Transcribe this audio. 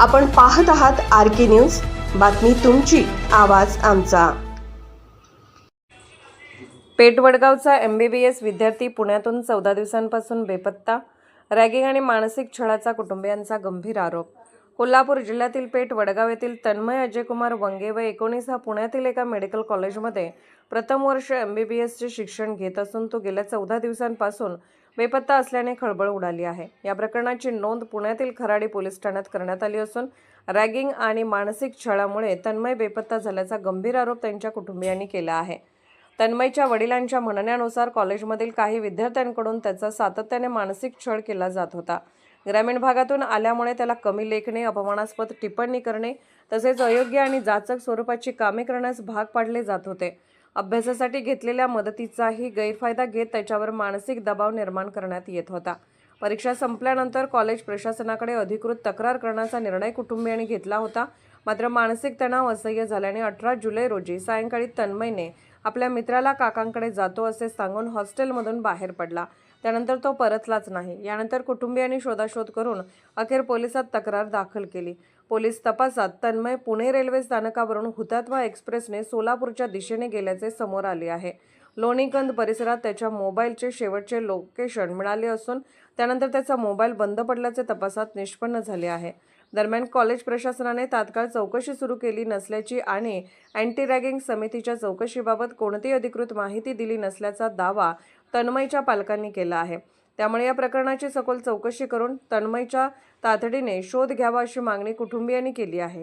आपण पाहत आहात RK न्यूज, बातमी तुमची, आवाज आमचा। पेठ वडगावचा MBBS विद्यार्थी पुण्यातून 14 दिवसांपासून बेपत्ता। रॅगिंग आणि मानसिक छळाचा कुटुंबियांचा गंभीर आरोप। कोल्हापूर जिल्ह्यातील पेठ वडगाव येथील तन्मय अजयकुमार वंगे व 19 हा पुण्यातील एका मेडिकल कॉलेजमध्ये प्रथम वर्ष MBBSचे शिक्षण घेत असून तो गेल्या 14 दिवसांपासून बेपत्ता असल्याने खळबळ उडाली आहे। या प्रकरणाची नोंद पुण्यातील खराडी पोलीस ठाण्यात करण्यात आली असून रॅगिंग आणि मानसिक छळामुळे तन्मय बेपत्ता झाल्याचा गंभीर आरोप त्यांच्या कुटुंबियांनी केला आहे। तन्मयच्या वडिलांच्या म्हणण्यानुसार कॉलेजमधील काही विद्यार्थ्यांकडून त्याचा सातत्याने मानसिक छळ केला जात होता। ग्रामीण भागातून आल्यामुळे त्याला कमी लेखणे, अपमानास्पद टिप्पणी करणे तसेच अयोग्य आणि जाचक स्वरूपाची कामे करण्यास भाग पाडले जात होते। अभ्यासासाठी घेतलेल्या मदतीचाही गैरफायदा घेत त्याच्यावर मानसिक दबाव निर्माण करण्यात येत होता। परीक्षा संपल्यानंतर कॉलेज प्रशासनाकडे अधिकृत तक्रार करण्याचा निर्णय कुटुंबियांनी घेतला होता। मात्र मानसिक तणाव असह्य झाल्याने 18 जुलै रोजी सायंकाळी तन्मयने आपल्या मित्राला काकांकडे जातो असे सांगून हॉस्टेलमधून बाहेर पडला। त्यानंतर तो परतलाच नाही। यानंतर कुटुंबियांनी शोधाशोध करून अखेर पोलिसात तक्रार दाखल केली। पोलीस तपासात तन्मय पुणे रेल्वे स्थानकावरून हुतात्मा एक्सप्रेसने सोलापूरच्या दिशेने गेल्याचे समोर आले आहे। लोणीकंद परिसरात त्याच्या मोबाईलचे शेवटचे लोकेशन मिळाले असून त्यानंतर त्याचा मोबाईल बंद पडल्याचे तपासात निष्पन्न झाले आहे। दरम्यान कॉलेज प्रशासनाने तात्काळ चौकशी सुरू केली नसल्याची आणि अँटी रॅगिंग समितीच्या चौकशीबाबत कोणतीही अधिकृत माहिती दिली नसल्याचा दावा तन्मयच्या पालकांनी केला आहे। त्यामुळे या प्रकरणाची सखोल चौकशी करून तन्मयच्या तातडीने शोध घ्यावा अशी मागणी कुटुंबियांनी केली आहे।